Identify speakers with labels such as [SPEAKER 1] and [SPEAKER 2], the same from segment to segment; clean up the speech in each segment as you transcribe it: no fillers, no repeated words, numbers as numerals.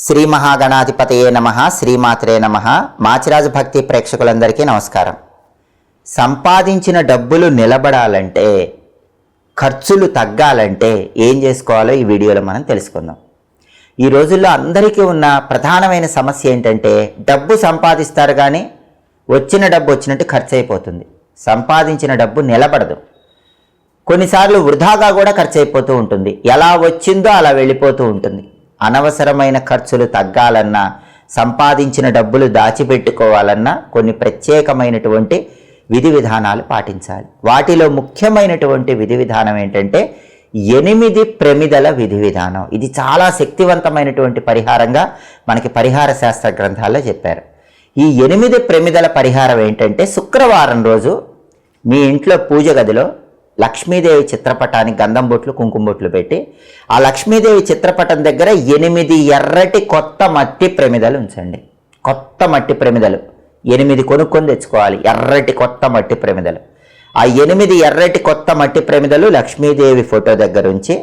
[SPEAKER 1] శ్రీ మహాగణాధిపతయే నమః, శ్రీమాత్రే నమః. మాచిరాజు భక్తి ప్రేక్షకులందరికీ నమస్కారం. సంపాదించిన డబ్బులు నిలబడాలంటే, ఖర్చులు తగ్గాలంటే ఏం చేసుకోవాలో ఈ వీడియోలో మనం తెలుసుకుందాం. ఈ రోజుల్లో అందరికీ ఉన్న ప్రధానమైన సమస్య ఏంటంటే, డబ్బు సంపాదిస్తారు కానీ వచ్చిన డబ్బు వచ్చినట్టు ఖర్చు అయిపోతుంది. సంపాదించిన డబ్బు నిలబడదు. కొన్నిసార్లు వృధాగా కూడా ఖర్చు అయిపోతూ ఉంటుంది. ఎలా వచ్చిందో అలా వెళ్ళిపోతూ ఉంటుంది. అనవసరమైన ఖర్చులు తగ్గాలన్నా, సంపాదించిన డబ్బులు దాచిపెట్టుకోవాలన్నా కొన్ని ప్రత్యేకమైనటువంటి విధి విధానాలు పాటించాలి. వాటిలో ముఖ్యమైనటువంటి విధి విధానం ఏంటంటే 8 ప్రమిదల విధి విధానం. ఇది చాలా శక్తివంతమైనటువంటి పరిహారంగా మనకి పరిహార శాస్త్ర గ్రంథాల్లో చెప్పారు. ఈ 8 ప్రమిదల పరిహారం ఏంటంటే, శుక్రవారం రోజు మీ ఇంట్లో పూజ గదిలో లక్ష్మీదేవి చిత్రపటానికి గంధం బొట్లు, కుంకుమ బొట్లు పెట్టి, ఆ లక్ష్మీదేవి చిత్రపటం దగ్గర 8 ఎర్రటి కొత్త మట్టి ప్రమిదలు ఉంచండి. కొత్త మట్టి ప్రమిదలు 8 కొనుక్కొని తెచ్చుకోవాలి. ఎర్రటి కొత్త మట్టి ప్రమిదలు. ఆ 8 ఎర్రటి కొత్త మట్టి ప్రమిదలు లక్ష్మీదేవి ఫోటో దగ్గర ఉంచి,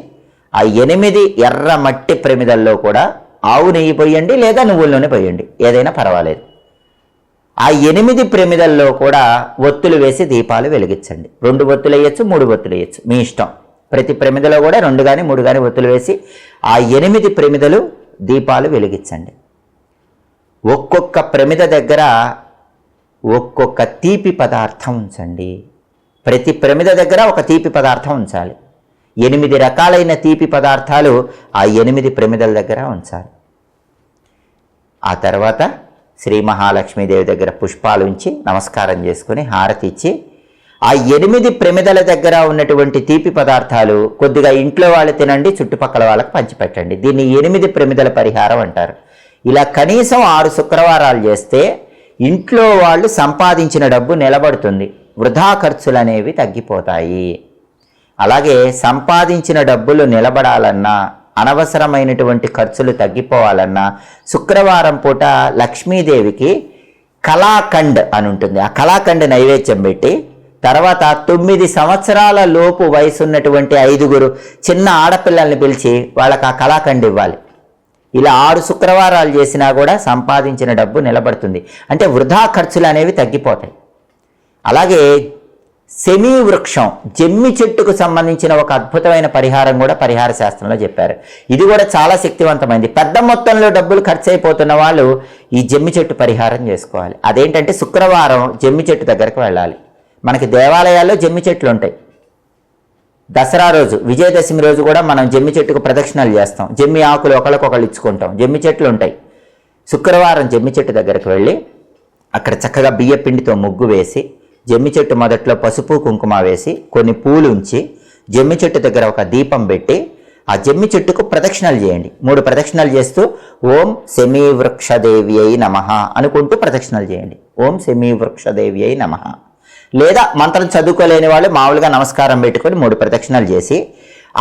[SPEAKER 1] ఆ 8 ఎర్ర మట్టి ప్రమిదల్లో కూడా ఆవు నెయ్యి పోయండి, లేదా నువ్వుల నూనె పోయండి, ఏదైనా పర్వాలేదు. ఆ 8 ప్రమిదల్లో కూడా ఒత్తులు వేసి దీపాలు వెలిగించండి. 2 ఒత్తులు వేయచ్చు, 3 ఒత్తులు వేయచ్చు, మీ ఇష్టం. ప్రతి ప్రమిదలో కూడా 2 కానీ 3 కానీ ఒత్తులు వేసి ఆ 8 ప్రమిదలు దీపాలు వెలిగించండి. ఒక్కొక్క ప్రమిద దగ్గర ఒక్కొక్క తీపి పదార్థం ఉంచండి. ప్రతి ప్రమిద దగ్గర ఒక తీపి పదార్థం ఉంచాలి. 8 రకాలైన తీపి పదార్థాలు ఆ 8 ప్రమిదల దగ్గర ఉంచాలి. ఆ తర్వాత శ్రీ మహాలక్ష్మీదేవి దగ్గర పుష్పాలు ఉంచి నమస్కారం చేసుకుని హారతి ఇచ్చి, ఆ 8 ప్రమిదల దగ్గర ఉన్నటువంటి తీపి పదార్థాలు కొద్దిగా ఇంట్లో వాళ్ళు తినండి, చుట్టుపక్కల వాళ్ళకి పంచిపెట్టండి. దీన్ని 8 ప్రమిదల పరిహారం అంటారు. ఇలా కనీసం 6 శుక్రవారాలు చేస్తే ఇంట్లో వాళ్ళు సంపాదించిన డబ్బు నిలబడుతుంది. వృధా ఖర్చులు అనేవి తగ్గిపోతాయి. అలాగే సంపాదించిన డబ్బులు నిలబడాలన్నా, అనవసరమైనటువంటి ఖర్చులు తగ్గిపోవాలన్నా శుక్రవారం పూట లక్ష్మీదేవికి కళాఖండ్ అని ఉంటుంది. ఆ కళాఖండ్ నైవేద్యం పెట్టి, తర్వాత 9 సంవత్సరాల లోపు వయసున్నటువంటి 5 చిన్న ఆడపిల్లల్ని పిలిచి వాళ్ళకి ఆ కళాఖండ్ ఇవ్వాలి. ఇలా 6 శుక్రవారాలు చేసినా కూడా సంపాదించిన డబ్బు నిలబడుతుంది. అంటే వృధా ఖర్చులు అనేవి తగ్గిపోతాయి. అలాగే శమీ వృక్షం, జమ్మి చెట్టుకు సంబంధించిన ఒక అద్భుతమైన పరిహారం కూడా పరిహార శాస్త్రంలో చెప్పారు. ఇది కూడా చాలా శక్తివంతమైంది. పెద్ద మొత్తంలో డబ్బులు ఖర్చు అయిపోతున్న వాళ్ళు ఈ జమ్మి చెట్టు పరిహారం చేసుకోవాలి. అదేంటంటే శుక్రవారం జమ్మి చెట్టు దగ్గరకు వెళ్ళాలి. మనకి దేవాలయాల్లో జమ్మి చెట్లు ఉంటాయి. దసరా రోజు, విజయదశమి రోజు కూడా మనం జమ్మి చెట్టుకు ప్రదక్షిణలు చేస్తాం. జమ్మి ఆకులు ఒకళ్ళకొకళ్ళు ఇచ్చుకుంటాం. జమ్మి చెట్లు ఉంటాయి. శుక్రవారం జమ్మి చెట్టు దగ్గరకు వెళ్ళి అక్కడ చక్కగా బియ్య పిండితో ముగ్గు వేసి, జమ్మి చెట్టు మొదట్లో పసుపు కుంకుమ వేసి కొన్ని పూలు ఉంచి, జమ్మి చెట్టు దగ్గర ఒక దీపం పెట్టి ఆ జమ్మి చెట్టుకు ప్రదక్షిణలు చేయండి. 3 ప్రదక్షిణలు చేస్తూ ఓం శమీ వృక్షదేవ్యై నమః అనుకుంటూ ప్రదక్షిణలు చేయండి. ఓం శమీ వృక్షదేవ్యై నమః. లేదా మంత్రం చదువుకోలేని వాళ్ళు మామూలుగా నమస్కారం పెట్టుకొని 3 ప్రదక్షిణలు చేసి,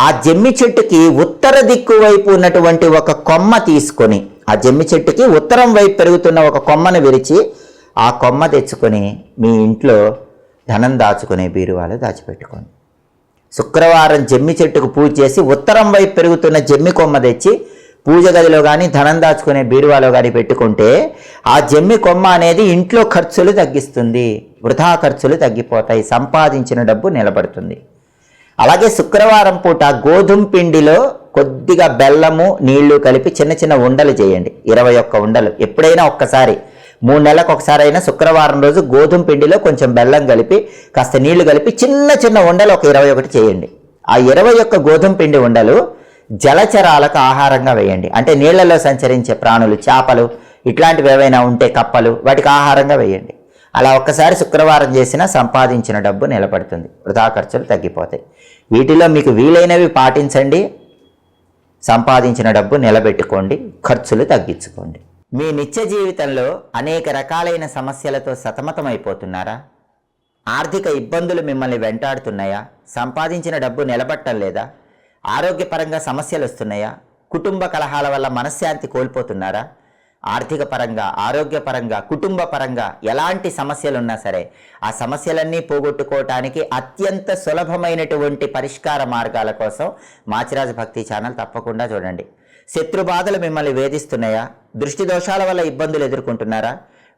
[SPEAKER 1] ఆ జమ్మి చెట్టుకి ఉత్తర దిక్కు వైపు ఉన్నటువంటి ఒక కొమ్మ తీసుకొని, ఆ జమ్మి చెట్టుకి ఉత్తరం వైపు పెరుగుతున్న ఒక కొమ్మను విరిచి ఆ కొమ్మ తెచ్చుకొని మీ ఇంట్లో ధనం దాచుకునే బీరువాలో దాచిపెట్టుకోండి. శుక్రవారం జమ్మి చెట్టుకు పూజ చేసి ఉత్తరం వైపు పెరుగుతున్న జమ్మి కొమ్మ తెచ్చి పూజ గదిలో కానీ ధనం దాచుకునే బీరువాలో కానీ పెట్టుకుంటే ఆ జమ్మి కొమ్మ అనేది ఇంట్లో ఖర్చులు తగ్గిస్తుంది. వృధా ఖర్చులు తగ్గిపోతాయి. సంపాదించిన డబ్బు నిలబడుతుంది. అలాగే శుక్రవారం పూట గోధుమ పిండిలో కొద్దిగా బెల్లము నీళ్లు కలిపి చిన్న చిన్న ఉండలు చేయండి. 21 ఉండలు. ఎప్పుడైనా ఒక్కసారి, 3 నెలలకు ఒకసారి అయినా శుక్రవారం రోజు గోధుమ పిండిలో కొంచెం బెల్లం కలిపి కాస్త నీళ్లు కలిపి చిన్న చిన్న ఉండలు ఒక 21 చేయండి. ఆ 21 గోధుమ పిండి ఉండలు జలచరాలకు ఆహారంగా వేయండి. అంటే నీళ్లలో సంచరించే ప్రాణులు, చేపలు ఇట్లాంటివి ఏవైనా ఉంటే కప్పలు, వాటికి ఆహారంగా వేయండి. అలా ఒక్కసారి శుక్రవారం చేసినా సంపాదించిన డబ్బు నిలబడుతుంది. వృధా ఖర్చులు తగ్గిపోతాయి. వీటిలో మీకు వీలైనవి పాటించండి. సంపాదించిన డబ్బు నిలబెట్టుకోండి. ఖర్చులు తగ్గించుకోండి. మీ నిత్య జీవితంలో అనేక రకాలైన సమస్యలతో సతమతమైపోతున్నారా? ఆర్థిక ఇబ్బందులు మిమ్మల్ని వెంటాడుతున్నాయా? సంపాదించిన డబ్బు నిలబట్టం లేదా? ఆరోగ్యపరంగా సమస్యలు వస్తున్నాయా? కుటుంబ కలహాల వల్ల మనశ్శాంతి కోల్పోతున్నారా? ఆర్థిక పరంగా, ఆరోగ్యపరంగా, కుటుంబ పరంగా ఎలాంటి సమస్యలు ఉన్నా సరే ఆ సమస్యలన్నీ పోగొట్టుకోవటానికి అత్యంత సులభమైనటువంటి పరిష్కార మార్గాల కోసం మాచిరాజు భక్తి ఛానల్ తప్పకుండా చూడండి. శత్రు బాధలు మిమ్మల్ని వేధిస్తున్నాయా? దృష్టి దోషాల వల్ల ఇబ్బందులు ఎదుర్కొంటున్నారా?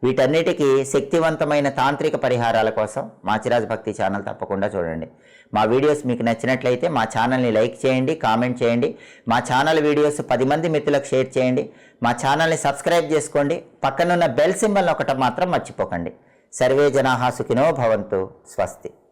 [SPEAKER 1] వీటన్నిటికీ శక్తివంతమైన తాంత్రిక పరిహారాల కోసం మాచిరాజు భక్తి ఛానల్ తప్పకుండా చూడండి. మా వీడియోస్ మీకు నచ్చినట్లయితే మా ఛానల్ని లైక్ చేయండి, కామెంట్ చేయండి. మా ఛానల్ వీడియోస్ 10 మంది మిత్రులకు షేర్ చేయండి. మా ఛానల్ని సబ్స్క్రైబ్ చేసుకోండి. పక్కనున్న బెల్ సింబల్ ఒకటి మాత్రం మర్చిపోకండి. సర్వే జనాః సుఖినో భవంతు. స్వస్తి.